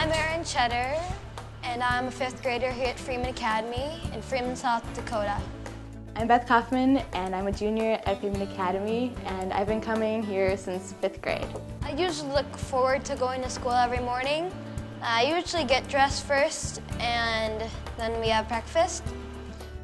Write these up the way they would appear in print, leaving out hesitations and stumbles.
I'm Erin Cheddar, and I'm a 5th grader here at Freeman Academy in Freeman, South Dakota. I'm Beth Kaufman, and I'm a junior at Freeman Academy, and I've been coming here since 5th grade. I usually look forward to going to school every morning. I usually get dressed first, and then we have breakfast.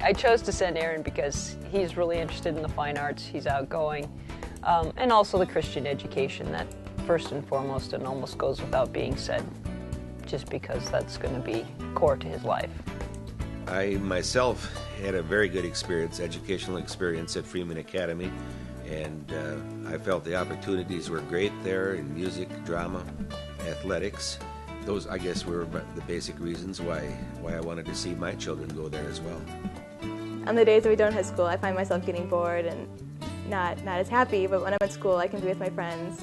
I chose to send Aaron because he's really interested in the fine arts, he's outgoing, and also the Christian education that first and foremost and almost goes without being said, just because that's going to be core to his life. I myself had a very good educational experience at Freeman Academy, and I felt the opportunities were great there in music, drama, athletics. Those, I guess, were the basic reasons why I wanted to see my children go there as well. On the days that we don't have school, I find myself getting bored and not as happy, but when I'm at school I can be with my friends,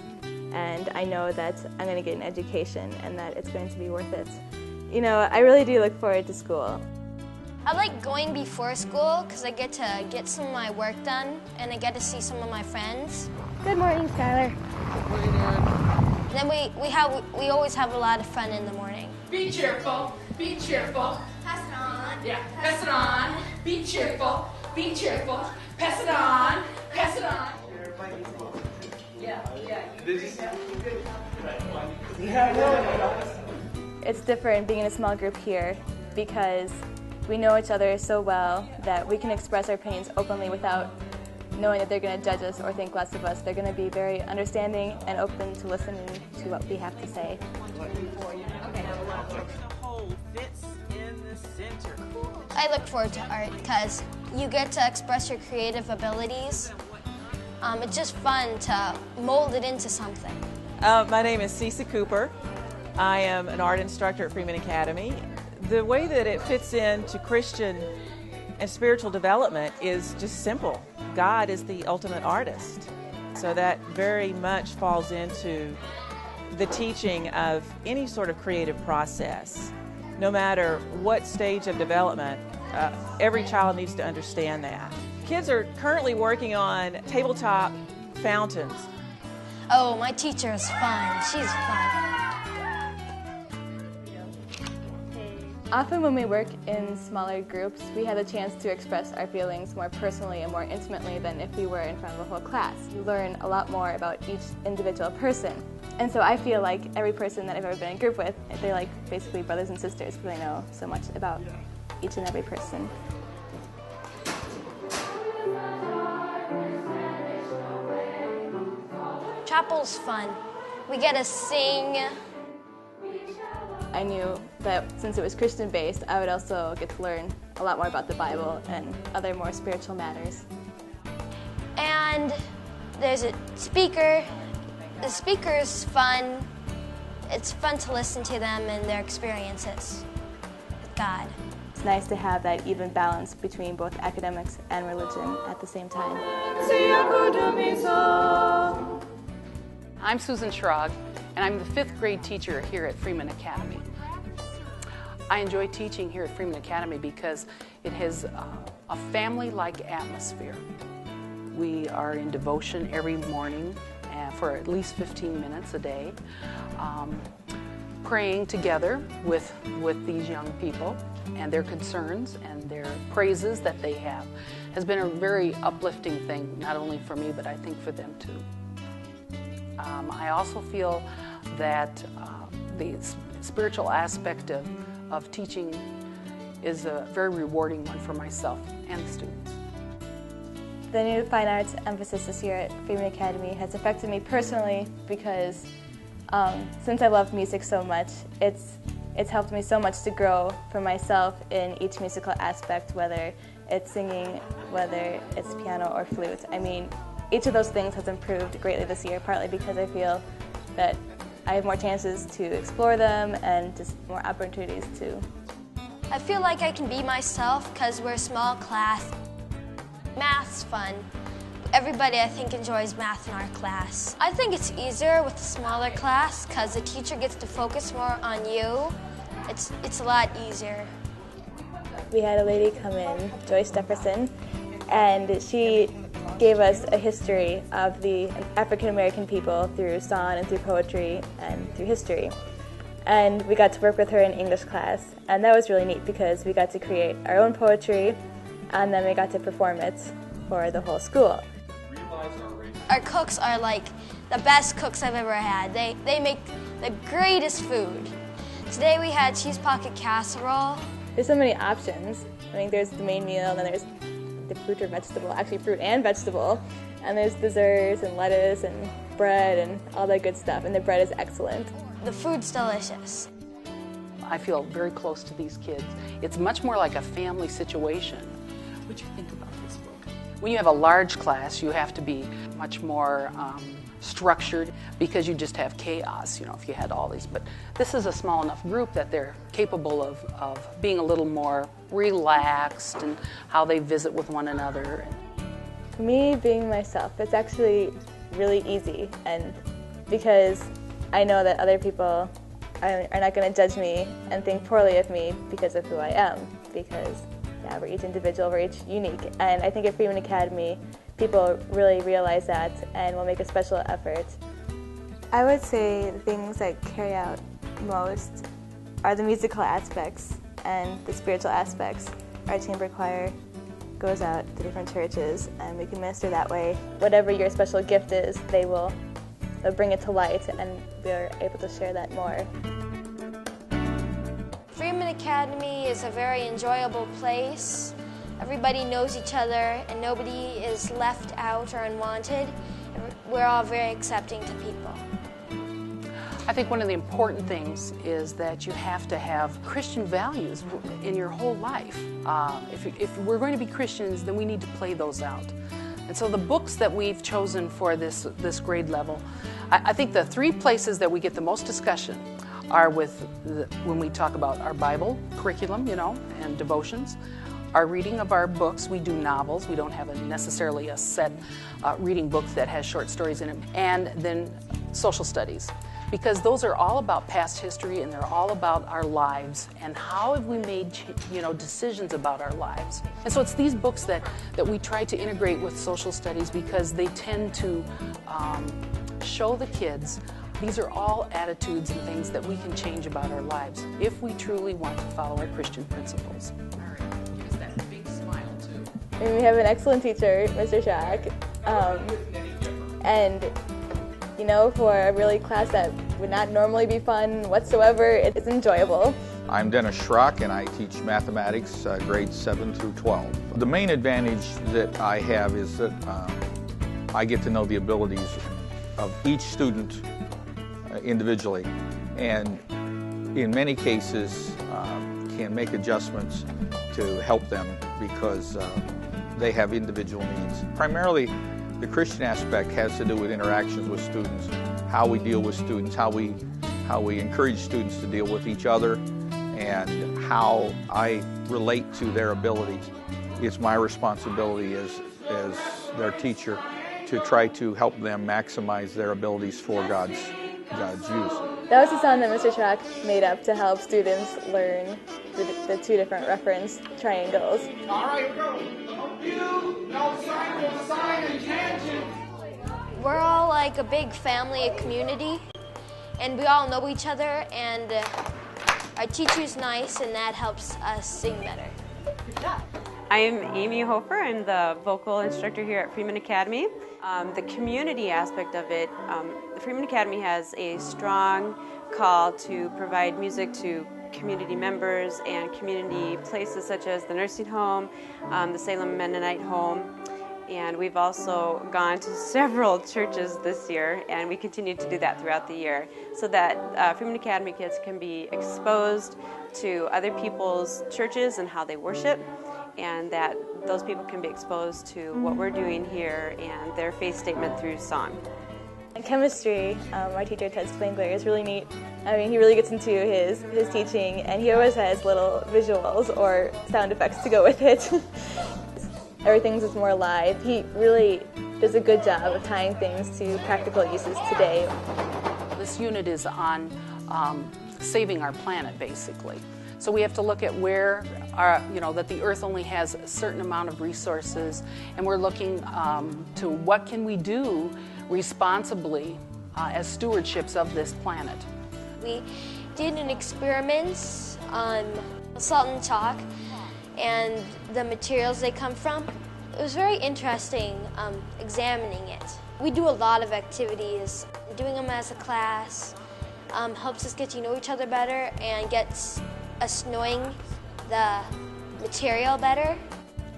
and I know that I'm going to get an education and that it's going to be worth it. You know, I really do look forward to school. I like going before school because I get to get some of my work done and I get to see some of my friends. Good morning, Skylar. Good morning, Aaron. And then we always have a lot of fun in the morning. Be cheerful, be cheerful. Pass it on. Yeah, pass it on. Be cheerful, pass it on, pass it on. It's different being in a small group here because we know each other so well that we can express our opinions openly without knowing that they're going to judge us or think less of us. They're going to be very understanding and open to listening to what we have to say. I look forward to art because you get to express your creative abilities. It's just fun to mold it into something. My name is Cece Cooper. I am an art instructor at Freeman Academy. The way that it fits into Christian and spiritual development is just simple. God is the ultimate artist. So that very much falls into the teaching of any sort of creative process. No matter what stage of development, every child needs to understand that. Kids are currently working on tabletop fountains. Oh, my teacher is fun. She's fun. Often when we work in smaller groups, we have the chance to express our feelings more personally and more intimately than if we were in front of a whole class. You learn a lot more about each individual person. And so I feel like every person that I've ever been in a group with, they're like basically brothers and sisters because I know so much about each and every person. Chapel's fun. We get to sing. I knew that since it was Christian-based, I would also get to learn a lot more about the Bible and other more spiritual matters. And there's a speaker. The speaker's fun. It's fun to listen to them and their experiences with God. It's nice to have that even balance between both academics and religion at the same time. I'm Susan Schrog, and I'm the 5th grade teacher here at Freeman Academy. I enjoy teaching here at Freeman Academy because it has a family-like atmosphere. We are in devotion every morning for at least 15 minutes a day, praying together with these young people and their concerns and their praises that they have has been a very uplifting thing, not only for me, but I think for them too. I also feel that the spiritual aspect of teaching is a very rewarding one for myself and the students. The new fine arts emphasis this year at Freeman Academy has affected me personally because since I love music so much, it's helped me so much to grow for myself in each musical aspect, whether it's singing, whether it's piano or flute. I mean, each of those things has improved greatly this year, partly because I feel that I have more chances to explore them and just more opportunities to. I feel like I can be myself because we're a small class. Math's fun. Everybody, I think, enjoys math in our class. I think it's easier with a smaller class because the teacher gets to focus more on you. It's a lot easier. We had a lady come in, Joyce Jefferson, and she gave us a history of the African American people through song and through poetry and through history. and we got to work with her in English class, and that was really neat because we got to create our own poetry, and then we got to perform it for the whole school. Our cooks are like the best cooks I've ever had. They make the greatest food. Today we had cheese pocket casserole. There's so many options. I mean, there's the main meal, and then there's the fruit or vegetable, actually fruit and vegetable, and there's desserts and lettuce and bread and all that good stuff, and the bread is excellent. The food's delicious. I feel very close to these kids. It's much more like a family situation. What do you think about this book? When you have a large class, you have to be much more structured because you just have chaos, you know, if you had all these. But this is a small enough group that they're capable of being a little more relaxed and how they visit with one another. For me, being myself, it's actually really easy, and because I know that other people are not going to judge me and think poorly of me because of who I am, because yeah, we're each individual, we're each unique, and I think at Freeman Academy people really realize that and will make a special effort. I would say the things that carry out most are the musical aspects and the spiritual aspects. Our chamber choir goes out to different churches and we can minister that way. Whatever your special gift is, they'll bring it to light, and we're able to share that more. Freeman Academy is a very enjoyable place. Everybody knows each other and nobody is left out or unwanted. We're all very accepting to people. I think one of the important things is that you have to have Christian values in your whole life. If we're going to be Christians, then we need to play those out. And so the books that we've chosen for this grade level, I think the three places that we get the most discussion are when we talk about our Bible curriculum, you know, and devotions, our reading of our books. We do novels. We don't have necessarily a set reading book that has short stories in it. And then social studies, because those are all about past history and they're all about our lives and how have we made decisions about our lives. And so it's these books that we try to integrate with social studies because they tend to show the kids these are all attitudes and things that we can change about our lives if we truly want to follow our Christian principles. All right, give us that big smile too. And we have an excellent teacher, Mr. Shack, and you know, for a really class that would not normally be fun whatsoever, it's enjoyable. I'm Dennis Schrock and I teach mathematics grades 7 through 12. The main advantage that I have is that I get to know the abilities of each student individually, and in many cases can make adjustments to help them because they have individual needs. Primarily, the Christian aspect has to do with interactions with students, how we deal with students, how we encourage students to deal with each other, and how I relate to their abilities. It's my responsibility as their teacher to try to help them maximize their abilities for God's use. That was the song that Mr. Schrock made up to help students learn the two different reference triangles. All right, go. No view, no sign, no sign, and tangent. We're all like a big family, a community, and we all know each other, and our teacher's nice, and that helps us sing better. I'm Amy Hofer. I'm the vocal instructor here at Freeman Academy. The community aspect of it, the Freeman Academy has a strong call to provide music to community members and community places such as the nursing home, the Salem Mennonite home, and we've also gone to several churches this year, and we continue to do that throughout the year so that Freeman Academy kids can be exposed to other people's churches and how they worship, and that those people can be exposed to what we're doing here and their faith statement through song. In chemistry, our teacher, Ted Splangler, is really neat. I mean, he really gets into his teaching, and he always has little visuals or sound effects to go with it. Everything's just more alive. He really does a good job of tying things to practical uses today. This unit is on saving our planet, basically. So we have to look at where that the Earth only has a certain amount of resources, and we're looking to what can we do responsibly as stewardships of this planet. We did an experiment on salt and chalk and the materials they come from. It was very interesting examining it. We do a lot of activities. Doing them as a class helps us get to know each other better and gets us knowing the material better.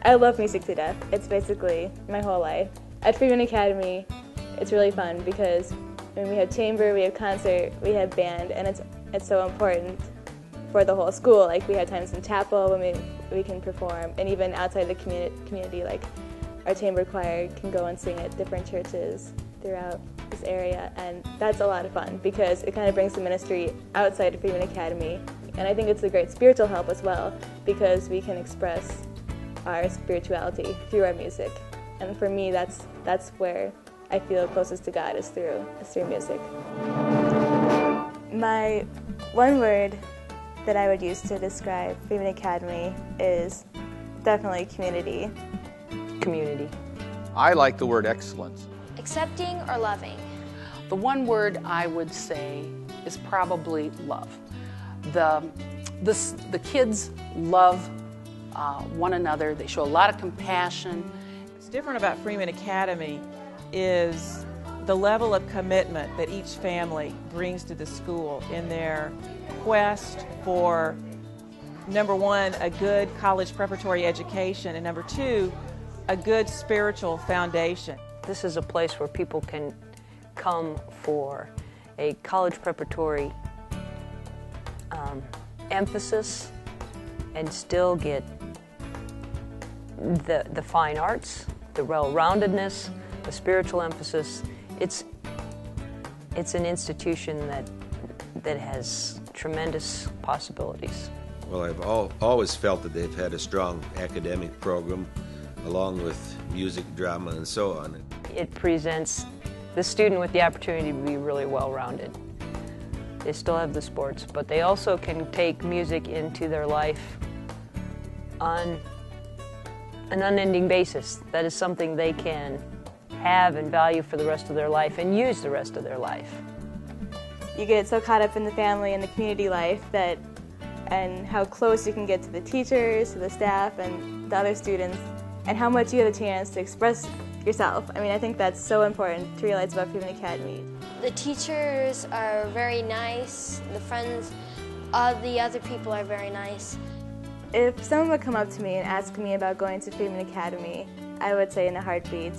I love music to death. It's basically my whole life. At Freeman Academy, it's really fun because when we have chamber, we have concert, we have band, and it's so important for the whole school. Like we have times in chapel when we can perform, and even outside the community, like our chamber choir can go and sing at different churches throughout this area, and that's a lot of fun because it kind of brings the ministry outside of Freeman Academy. And I think it's a great spiritual help as well because we can express our spirituality through our music. And for me, that's where I feel closest to God is through music. My one word that I would use to describe Freeman Academy is definitely community. Community. I like the word excellence. Accepting or loving? The one word I would say is probably love. The kids love one another. They show a lot of compassion. What's different about Freeman Academy is the level of commitment that each family brings to the school in their quest for, number one, a good college preparatory education, and number two, a good spiritual foundation. This is a place where people can come for a college preparatory emphasis and still get the fine arts, the well-roundedness, the spiritual emphasis. It's an institution that has tremendous possibilities. Well, I've always felt that they've had a strong academic program along with music, drama, and so on. It presents the student with the opportunity to be really well-rounded. They still have the sports, but they also can take music into their life on an unending basis. That is something they can have and value for the rest of their life and use the rest of their life. You get so caught up in the family and the community life and how close you can get to the teachers, to the staff, and the other students, and how much you have a chance to express yourself. I mean, I think that's so important to realize about Freeman Academy. The teachers are very nice. The friends of the other people are very nice. If someone would come up to me and ask me about going to Freeman Academy, I would say in a heartbeat,